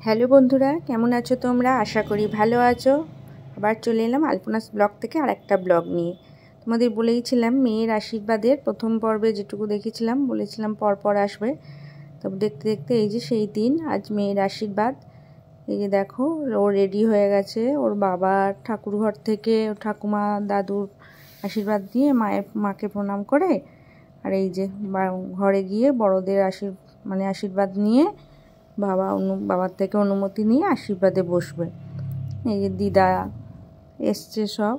Hello বন্ধুরা, কেমন আছো তোমরা? আশা করি ভালো আছো। আবার চলে এলাম আলপনাস ব্লগ থেকে আরেকটা ব্লগ নিয়ে। তোমাদের বলেইছিলাম মেয়ের আশীর্বাদের প্রথম পর্বে যেটুকু দেখেছিলাম, বলেছিলাম পরপর আসবে। তবে দেখতে দেখতে এই যে সেই দিন, আজ মেয়ের আশীর্বাদ। এই যে দেখো, ও রেডি হয়ে গেছে। ওর বাবা ঠাকুর ঘর থেকে ঠাকুমা দাদুর আশীর্বাদ দিয়ে মাকে প্রণাম করে, আর এই যে ঘরে গিয়ে বড়দের আশীর্বাদ নিয়ে বাবার থেকে অনুমতি নিয়ে আশীর্বাদে বসবে। এই যে দিদা এসছে সব,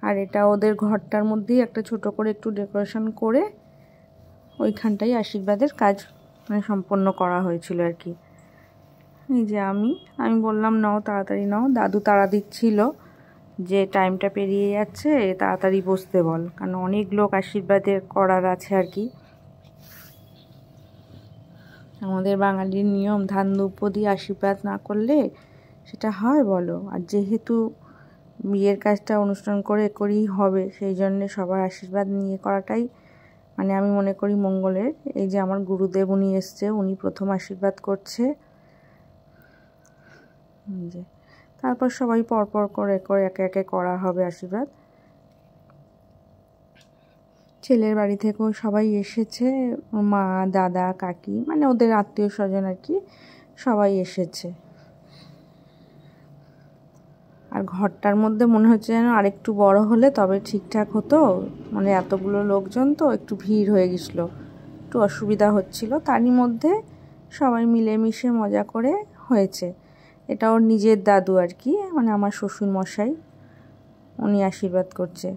আর এটা ওদের ঘরটার মধ্যেই একটা ছোট করে একটু ডেকোরেশন করে ওইখানটাই আশীর্বাদের কাজ সম্পন্ন করা হয়েছিল আর কি। এই যে আমি বললাম নাও, তাড়াতাড়ি নাও। দাদু তাড়া দিচ্ছিল যে টাইমটা পেরিয়ে যাচ্ছে, তাড়াতাড়ি বসতে বল, কারণ অনেক লোক আশীর্বাদের করার আছে আর কি। আমাদের বাঙালির নিয়ম, ধান দুব্য দিয়ে আশীর্বাদ না করলে সেটা হয় বলো? আর যেহেতু বিয়ের কাজটা অনুষ্ঠান করেই হবে, সেই জন্যে সবার আশীর্বাদ নিয়ে করাটাই আমি মনে করি মঙ্গলের। এই যে আমার গুরুদেব উনি এসছে, উনি প্রথম আশীর্বাদ করছে। যে তারপর সবাই পরপর করে একে একে করা হবে আশীর্বাদ। ছেলের বাড়ি থেকেও সবাই এসেছে, মা দাদা কাকি ওদের আত্মীয় স্বজন আর কি, সবাই এসেছে। আর ঘরটার মধ্যে মনে হচ্ছে যেন আরেকটু বড় হলে তবে ঠিকঠাক হতো। এতগুলো লোকজন তো একটু ভিড় হয়ে গেছিলো, একটু অসুবিধা হচ্ছিল। তারই মধ্যে সবাই মিলেমিশে মজা করে হয়েছে। এটা ওর নিজের দাদু আর কি, আমার শ্বশুর মশাই, উনি আশীর্বাদ করছে।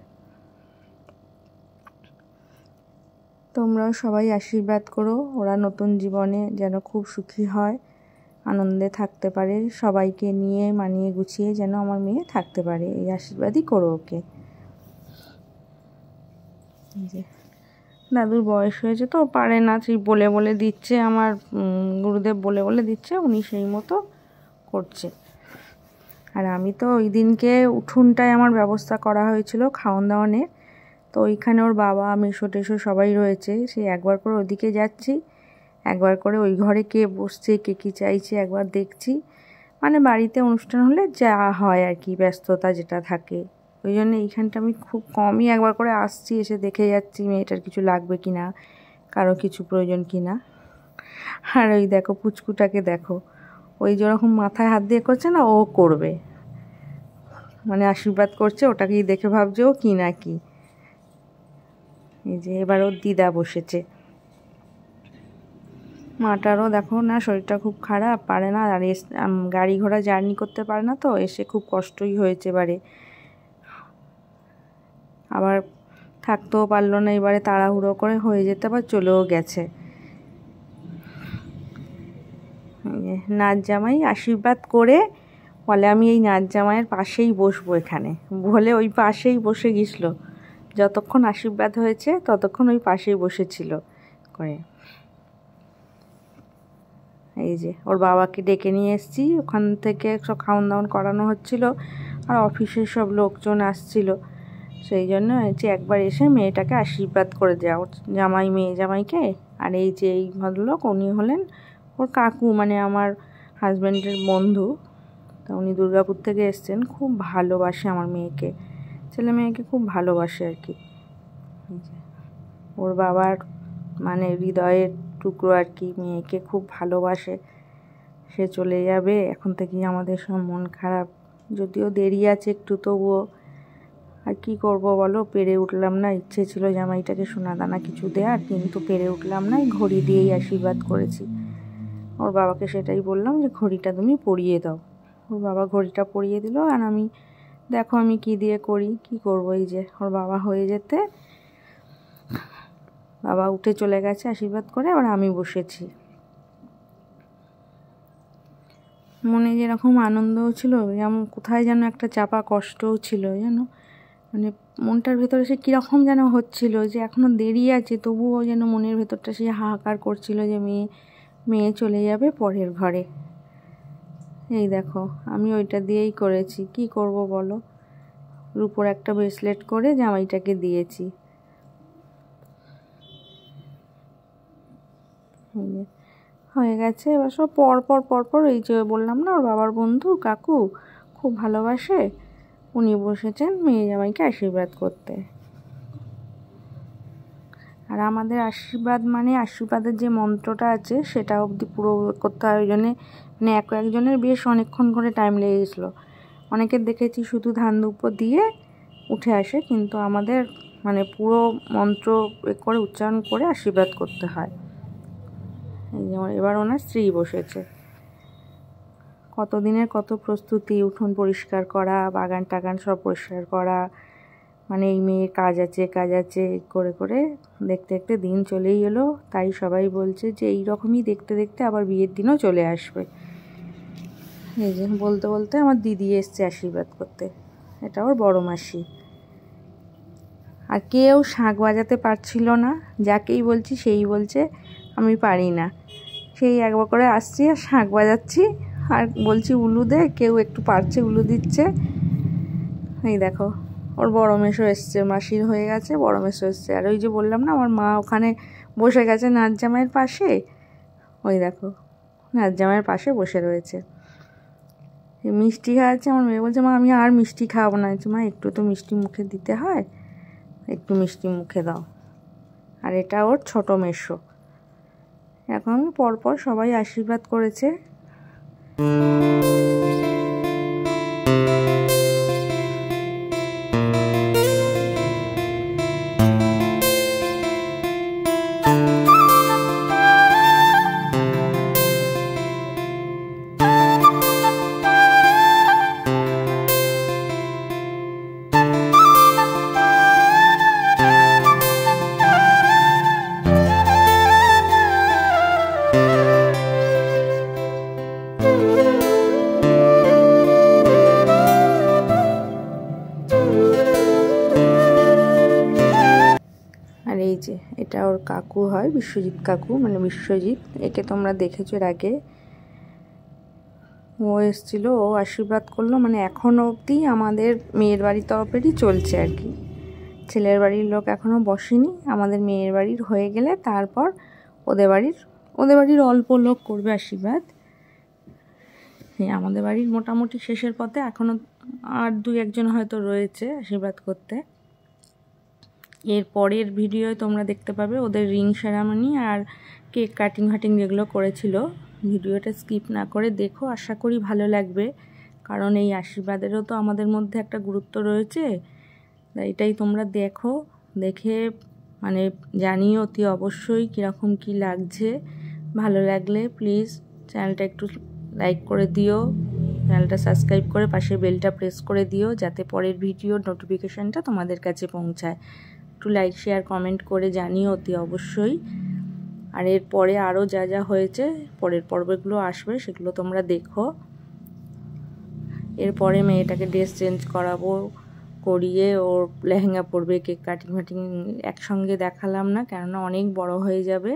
তোমরাও সবাই আশীর্বাদ করো, ওরা নতুন জীবনে যেন খুব সুখী হয়, আনন্দে থাকতে পারে, সবাইকে নিয়ে মানিয়ে গুছিয়ে যেন আমার মেয়ে থাকতে পারে, এই আশীর্বাদই করো ওকে। যে দাদুর বয়স হয়েছে তো পারে না, সেই বলে দিচ্ছে, আমার গুরুদেব বলে দিচ্ছে, উনি সেই মতো করছে। আর আমি তো ওই দিনকে উঠোনটায় আমার ব্যবস্থা করা হয়েছিল খাওয়ান দাওয়ানের, তো ওইখানে ওর বাবা মেসো টেসো সবাই রয়েছে। সেই একবার করে ওদিকে যাচ্ছি, একবার করে ওই ঘরে কে বসছে, কে কী চাইছে একবার দেখছি। বাড়িতে অনুষ্ঠান হলে যা হয় আর কি, ব্যস্ততা যেটা থাকে, ওই জন্য এইখানটা আমি খুব কমই একবার করে আসছি, এসে দেখে যাচ্ছি মেয়েটার কিছু লাগবে কি না, কারো কিছু প্রয়োজন কি না। আর ওই দেখো পুচকুটাকে দেখো, ওই যেরকম মাথায় হাত দিয়ে করছে না, ও করবে, আশীর্বাদ করছে, ওটাকেই দেখে ভাবছে ও কি না কি। এই যে এবার ওর দিদা বসেছে। মাটারও দেখো না, শরীরটা খুব খারাপ, পারে না, আর গাড়ি ঘোড়া জার্নি করতে পারে না, তো এসে খুব কষ্টই হয়েছে এবারে। আবার থাকতেও পারলো না, এবারে তাড়াহুড়ো করে হয়ে যেতে আবার চলেও গেছে। নাচ জামাই আশীর্বাদ করে বলে আমি এই নাচ জামাইয়ের পাশেই বসবো, এখানে বলে ওই পাশেই বসে গেছিল। যতক্ষণ আশীর্বাদ হয়েছে ততক্ষণ ওই পাশেই বসেছিল করে। এই যে ওর বাবাকে ডেকে নিয়ে এসেছি, ওখান থেকে সব খাওয়ান দাওয়ান করানো হচ্ছিল, আর অফিসের সব লোকজন আসছিল, সেই জন্য হচ্ছে একবার এসে মেয়েটাকে আশীর্বাদ করে দেওয়া, ওর মেয়ে জামাইকে। আর এই যে এই ভদ্রলোক, উনি হলেন ওর কাকু, আমার হাজব্যান্ডের বন্ধু। তা উনি দুর্গাপুর থেকে এসছেন, খুব ভালোবাসে আমার মেয়েকে, ছেলে মেয়েকে খুব ভালোবাসে আর কি। ওর বাবার হৃদয়ের টুকরো আর কি, মেয়েকে খুব ভালোবাসে। সে চলে যাবে, এখন থেকেই আমাদের সব মন খারাপ, যদিও দেরি আছে একটু, তবুও আর কি করব বলো, পেরে উঠলাম না। ইচ্ছে ছিল জামাইটাকে সোনা দানা কিছু দেওয়ার, কিন্তু পেরে উঠলাম না, ঘড়ি দিয়েই আশীর্বাদ করেছি। ওর বাবাকে সেটাই বললাম যে ঘড়িটা তুমি পরিয়ে দাও। ওর বাবা ঘড়িটা পরিয়ে দিল, আর আমি দেখো আমি কি দিয়ে করি, কি করব। এই যে ওর বাবা হয়ে যেতে, বাবা উঠে চলে গেছে আশীর্বাদ করে, আবার আমি বসেছি। মনে যেরকম আনন্দও ছিল, যেমন কোথায় যেন একটা চাপা কষ্টও ছিল, যেন মনটার ভেতরে সে কীরকম যেন হচ্ছিল, যে এখনও দেরি আছে, তবুও যেন মনের ভেতরটা সে হাহাকার করছিল যে মেয়ে চলে যাবে পরের ঘরে। এই দেখো আমি ওইটা দিয়েই করেছি, কি করব বলো, রূপোর একটা ব্রেসলেট করে জামাইটাকে দিয়েছি। হয়ে গেছে। এবার সব পরপর এই যে বললাম না ওর বাবার বন্ধু কাকু খুব ভালোবাসে, উনি বসেছেন মেয়ে জামাইকে আশীর্বাদ করতে। আর আমাদের আশীর্বাদ মানে আশীর্বাদের যে মন্ত্রটা আছে সেটা অবধি পুরো করতে হয়, ওই জন্যে মানে একজনের বেশ অনেকক্ষণ করে টাইম লেগে গেছিলো। অনেকের দেখেছি শুধু ধান ধূপ দিয়ে উঠে আসে, কিন্তু আমাদের মানে পুরো মন্ত্র করে উচ্চারণ করে আশীর্বাদ করতে হয়। এই যেমন এবার ওনার স্ত্রী বসেছে, কতদিনের কত প্রস্তুতি, উঠোন পরিষ্কার করা, বাগান টাগান সব পরিষ্কার করা, মানে এই মেয়ের কাজ আছে করে করে দেখতে দেখতে দিন চলেই এলো। তাই সবাই বলছে যে এই রকমই দেখতে দেখতে আবার বিয়ের দিনও চলে আসবে। এই যে বলতে বলতে আমার দিদি এসছে আশীর্বাদ করতে, এটা ওর বড় মাসি। আর কেউ শাঁখ বাজাতে পারছিল না, যাকেই বলছি সেই বলছে আমি পারি না। সেই একবার করে আসছি আর শাঁখ বাজাচ্ছি আর বলছি উলু দে, কেউ একটু পারছে উলু দিচ্ছে। এই দেখো ওর বড় মেসো এসছে, মাসির হয়ে গেছে, বড় মেসো এসছে। আর ওই যে বললাম না আমার মা ওখানে বসে গেছে নাচ জামাইয়ের পাশে, ওই দেখো নাচ জামাইয়ের পাশে বসে রয়েছে। মিষ্টি খাওয়াচ্ছে, আমার মেয়ে বলছে মা আমি আর মিষ্টি খাওয়াবো না। মা একটু তো মিষ্টি মুখে দিতে হয়, একটু মিষ্টি মুখে দাও। আর এটা ওর ছোট মেসো। এখন পরপর সবাই আশীর্বাদ করেছে। আর এই যে এটা ওর কাকু হয়, বিশ্বজিৎ কাকু, মানে বিশ্বজিৎ, একে তোমরা দেখেছো এর আগে। ও এসেছিল, ও আশীর্বাদ করলো, মানে এখনও অবধি আমাদের মেয়ের বাড়ির তরফেরই চলছে আর কি। ছেলের বাড়ির লোক এখনও বসেনি, আমাদের মেয়ের বাড়ির হয়ে গেলে তারপর ওদের বাড়ির অল্প লোক করবে আশীর্বাদ। আমাদের বাড়ির মোটামুটি শেষের পথে, এখনও আর 2-1 হয়তো রয়েছে আশীর্বাদ করতে। এর পরের ভিডিওয় তোমরা দেখতে পাবে ওদের রিং সেরামনি আর কেক কাটিং যেগুলো করেছিল। ভিডিওটা স্কিপ না করে দেখো, আশা করি ভালো লাগবে, কারণ এই আশীর্বাদেরও তো আমাদের মধ্যে একটা গুরুত্ব রয়েছে। এটাই তোমরা দেখো, দেখে মানে জানিও অতি অবশ্যই কীরকম কী লাগছে। ভালো লাগলে প্লিজ চ্যানেলটা একটু লাইক করে দিও, চ্যানেলটা সাবস্ক্রাইব করে পাশে বেলটা প্রেস করে দিও, যাতে পরের ভিডিওর নোটিফিকেশানটা তোমাদের কাছে পৌঁছায়। একটু লাইক শেয়ার কমেন্ট করে জানিও অতি অবশ্যই। আর এরপরে আরও যা যা হয়েছে পরের পর্বগুলো আসবে সেগুলো তোমরা দেখো। এরপরে মেয়েটাকে ড্রেস চেঞ্জ করাবো, করিয়ে ওর লেহেঙ্গা পরবে, কেক কাটিং একসঙ্গে দেখালাম না, কেননা অনেক বড় হয়ে যাবে।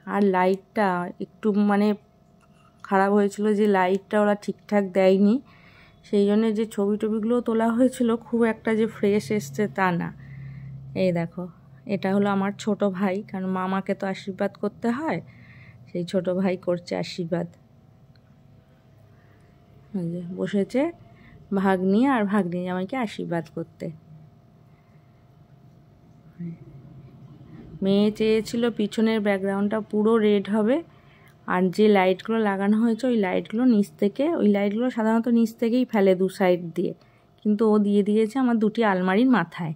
আর লাইটটা একটু মানে খারাপ হয়েছিল, যে লাইটটা ওরা ঠিকঠাক দেয়নি, সেই জন্য যে ছবিগুলো তোলা হয়েছিল খুব একটা যে ফ্রেশ এসছে তা না। এই দেখো এটা হলো আমার ছোট ভাই, কারণ মামাকে তো আশীর্বাদ করতে হয়, সেই ছোট ভাই করছে আশীর্বাদ। বসেছে ভাগ্নি আর ভাগ্নি জামাইকে আশীর্বাদ করতে। মেয়ে চেয়েছিল পিছনের ব্যাকগ্রাউন্ডটা পুরো রেড হবে, আর যে লাইটগুলো লাগানো হয়েছে ওই লাইটগুলো সাধারণত নিচ থেকেই ফেলে 2 সাইড দিয়ে, কিন্তু ও দিয়ে দিয়েছে আমার 2টি আলমারির মাথায়।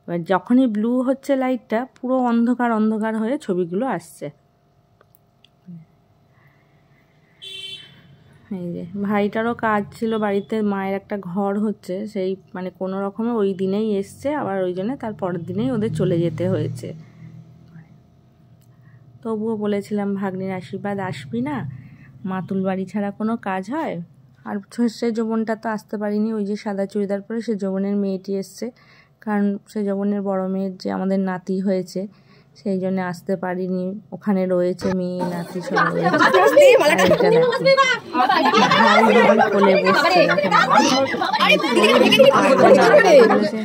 এবার যখনই ব্লু হচ্ছে লাইটটা, পুরো অন্ধকার হয়ে ছবিগুলো আসছে। এই যে ভাইটারও কাজ ছিল বাড়িতে, মায়ের একটা ঘর হচ্ছে, সেই মানে কোনো রকমে ওই দিনেই এসছে, আবার ওই জন্য তার পরের দিনেই ওদের চলে যেতে হয়েছে। তবুও বলেছিলাম ভাগ্নির আশীর্বাদ আসবি না, মাতুল বাড়ি ছাড়া কোনো কাজ হয়। আর সে যৌবনটা তো আসতে পারিনি, ওই যে সাদা চুড়িদার পরে সে যৌবনের মেয়েটি এসছে, কারণ সে যৌবনের বড় মেয়ের যে আমাদের নাতি হয়েছে সেই জন্য আসতে পারিনি। ওখানে রয়েছে মেয়ে নাতি সব রয়েছে। কোলে বসছে,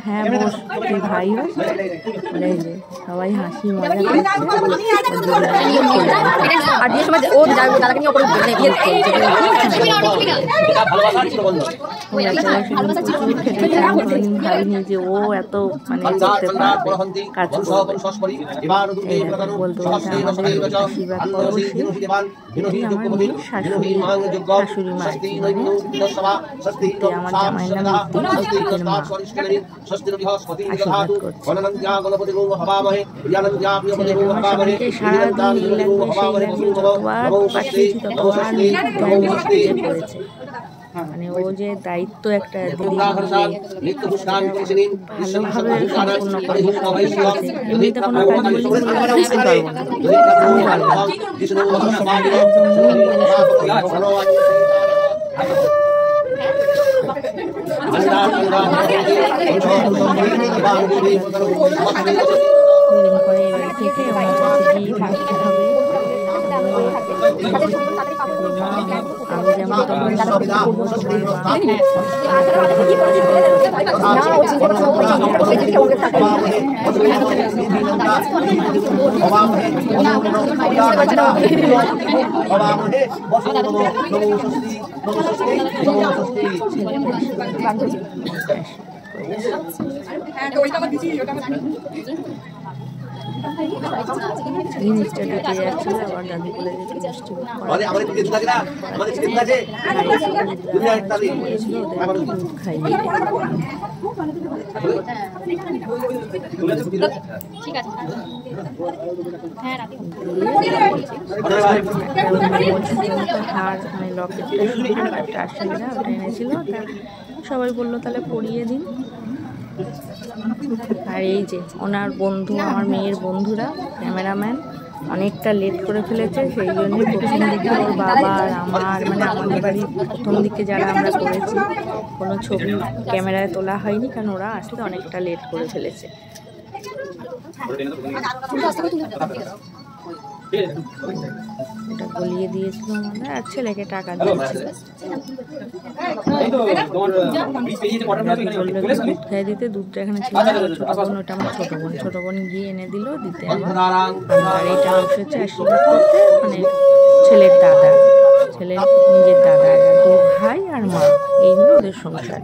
হ্যাঁ বস, তুই ভাই হোস। বলে যে সবাই হাসি মজা ভাবিনি যে ও এত মানে করতে পারবে, কাজ করবে। বলতে বলতে আমাদের আশীর্বাদ পর্ব শেষ। এটি আমার মেয়ে শাশুড়ি মা, আমার জামাইয়ের নাম ঋত্বিকের মা আশীর্বাদ করছে। সারাদিন এই লাগবে সেই লাগবে, যতবার পাঠিয়েছি ততবার করেছে। মানে ও যে দায়িত্ব একটা দিদি ভালোভাবে সম্পূর্ণ করে। এমনিতে কোনো কাজ বলতে পারবো করে এবার থেকে আমার কাছে গিয়ে থাকতে হবে। আমি যেমন জিনিসটা ঢুকে যাচ্ছিল, আবার দাদি বলে খাইয়ে হার মানে লকেটটা আসছিল না, ওটা এনেছিল। সবাই বললো তাহলে পরিয়ে দিন। আর এই যে ওনার বন্ধু, আমার মেয়ের বন্ধুরা ক্যামেরাম্যান অনেকটা লেট করে ফেলেছে। সেই জন্য প্রথম দিকে ওর বাবা আর আমার মানে আমাদের বাড়ির প্রথম দিকে যারা আমরা করেছি কোনো ছবি ক্যামেরায় তোলা হয়নি, কারণ ওরা আসতে অনেকটা লেট করে ফেলেছে। এটা গলিয়ে দিয়েছিল আমাদের, আর ছেলেকে টাকা দিয়েছিল। দুধ খাই দিতে, দুধটা এখানে ছিল ছোটো বোন, ওটা আমার ছোটো বোন গিয়ে এনে দিল দিতে। আর এটা বসেছে আশীর্বাদ করতে, মানে ছেলের দাদা, ছেলের নিজের দাদা, দু ভাই আর মা, এই হলো ওদের সংসার।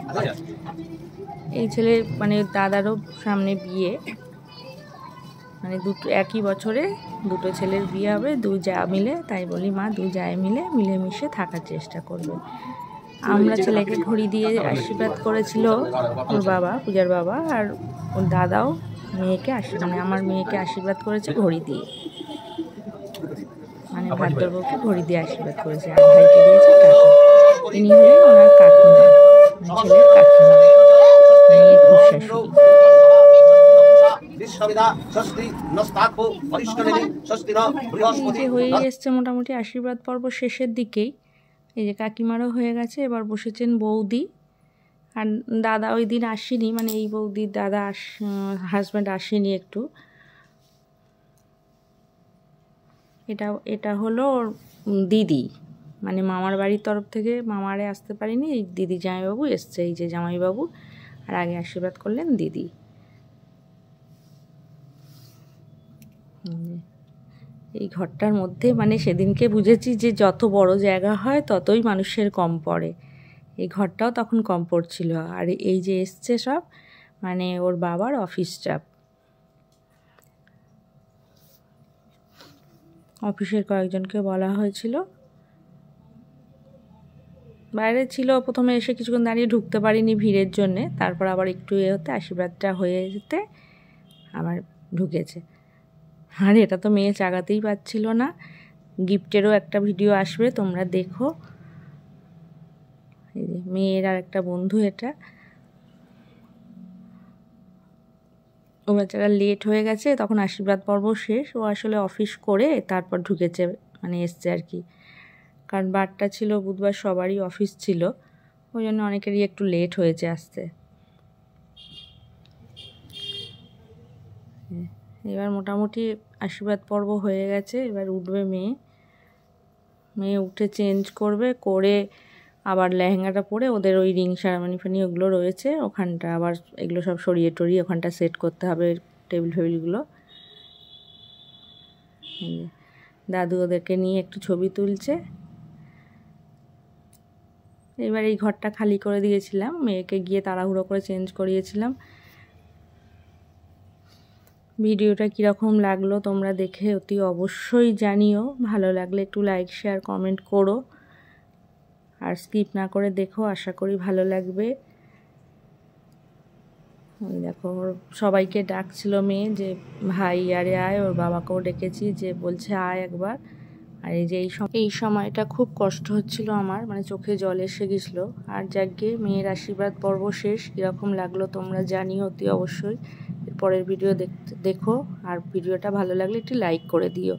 এই ছেলে মানে দাদারও সামনে বিয়ে, মানে দুটো একই বছরে দুটো ছেলের বিয়ে হবে, দুই যা মিলে। তাই বলি মা দুই জায় মিলে মিলেমিশে থাকার চেষ্টা করবে। আমরা ছেলেকে ঘড়ি দিয়ে আশীর্বাদ করেছিল ওর বাবা, পূজার বাবা, আর ওর দাদাও মেয়েকে মানে আমার মেয়েকে আশীর্বাদ করেছে ঘড়ি দিয়ে, মানে ভাদ্রবউকে ঘড়ি দিয়ে আশীর্বাদ করেছে। আর ভাইকে দিয়েছে টাকা। ইনি হলেন ওনার কাকিমা, ছেলের কাকিমা, মেয়ের খুশাশুড়ি। হয়ে এসছে মোটামুটি আশীর্বাদ পর্ব শেষের দিকেই। এই যে কাকিমারও হয়ে গেছে, এবার বসেছেন বৌদি। আর দাদা ওই দিন আসেনি, মানে এই বৌদির দাদা হাজব্যান্ড আসেনি একটু। এটা হলো ওর দিদি, মানে মামার বাড়ির তরফ থেকে মামারে আসতে পারিনি, এই দিদি জামাইবাবু এসছে। এই যে জামাইবাবু, আর আগে আশীর্বাদ করলেন দিদি। এই ঘরটার মধ্যে মানে সেদিনকে বুঝেছি যে যত বড় জায়গা হয় ততই মানুষের কম পড়ে। এই ঘরটাও তখন কম পড়ছিল। আর এই যে এসছে সব মানে ওর বাবার অফিস স্টাফ, অফিসের কয়েকজনকে বলা হয়েছিল। বাইরে ছিল, প্রথমে এসে কিছুক্ষণ দাঁড়িয়ে ঢুকতে পারিনি ভিড়ের জন্যে, তারপর আবার একটু হতে আশীর্বাদটা হয়ে যেতে আবার ঢুকেছে। আর এটা তো মেয়ে চাগাতেই পাচ্ছিল না। গিফটেরও একটা ভিডিও আসবে, তোমরা দেখো। এই যে মেয়ের আর একটা বন্ধু, এটা ও বেচারা লেট হয়ে গেছে, তখন আশীর্বাদ পর্ব শেষ। ও আসলে অফিস করে তারপর ঢুকেছে, মানে এসছে আর কি। কারণ বারটা ছিল বুধবার, সবারই অফিস ছিল, ওই জন্য অনেকেরই একটু লেট হয়েছে আসতে। এবার মোটামুটি আশীর্বাদ পর্ব হয়ে গেছে, এবার উঠবে মেয়ে উঠে চেঞ্জ করবে, করে আবার লেহেঙ্গাটা পরে ওদের ওই রিং সেরামনি ফানি ওগুলো রয়েছে ওখানটা আবার এগুলো সব সরিয়ে টরিয়ে ওখানটা সেট করতে হবে টেবিল ফেবিলগুলো। দাদু ওদেরকে নিয়ে একটু ছবি তুলছে। এবার এই ঘরটা খালি করে দিয়েছিলাম, মেয়েকে গিয়ে তাড়াহুড়ো করে চেঞ্জ করিয়েছিলাম। ভিডিওটা কীরকম লাগলো তোমরা দেখে অতি অবশ্যই জানিও, ভালো লাগলে একটু লাইক শেয়ার কমেন্ট করো, আর স্কিপ না করে দেখো, আশা করি ভালো লাগবে। ওই দেখো সবাইকে ডাকছিল মেয়ে যে ভাই আরে আয়, ওর বাবাকেও ডেকেছি যে বলছে আয় একবার। আর এই যে এই সময়টা খুব কষ্ট হচ্ছিল আমার, মানে চোখে জল এসে গেছিলো। আর যাকে মেয়ের আশীর্বাদ পর্ব শেষ, কীরকম লাগলো তোমরা জানিও অতি অবশ্যই। পরের ভিডিও দেখো, আর ভিডিওটা ভালো লাগলে একটু লাইক করে দিও।